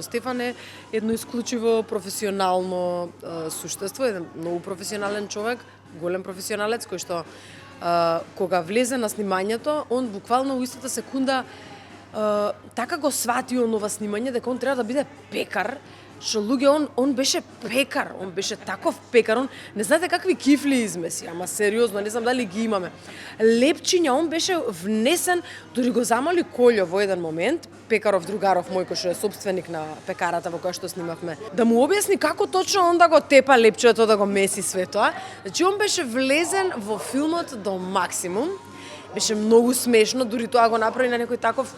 Стефан е едно исклучиво професионално суштество, еден многу професионален човек, голем професионалец кој што кога влезе на снимањето, он буквално во истата секунда така го свати онова снимање дека он треба да биде пекар. Што луѓе, он беше пекар, он беше таков пекар, он не знаете какви кифли измеси, ама сериозно, не знам дали ги имаме. Лепчиња, он беше внесен, дури го замоли Колјо во еден момент, пекаров другаров мој кој што е собственик на пекарата во која што снимавме, да му објасни како точно он да го тепа лепчето, да го меси све тоа. Значи он беше влезен во филмот до максимум. Беше многу смешно, дури тоа го направи на некој таков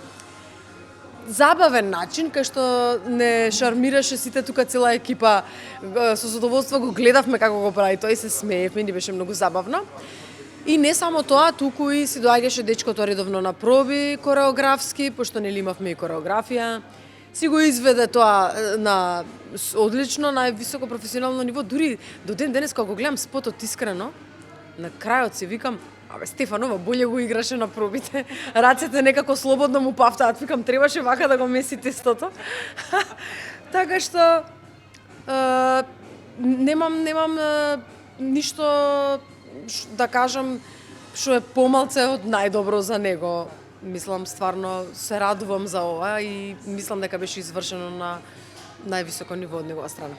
забавен начин, кај што не шармираше сите тука, цела екипа. Со задоволство го гледавме како го прави, тој се смеевме, ни беше многу забавно. И не само тоа, туку и си доаѓаше дечкото редовно на проби кореографски, пошто нели имавме и кореографија. Си го изведе тоа на одлично, највисоко професионално ниво, дури до ден денес кога го гледам спотот искрено, на крајот си викам, абе Стефанова боле го играше на пробите. Рацете некако слободно му пафтаат. Викам, требаше вака да го меси тестото. Така што немам ништо да кажам што е помалце од најдобро за него. Мислам, стварно се радувам за ова и мислам дека беше извршено на највисоко ниво од негова страна.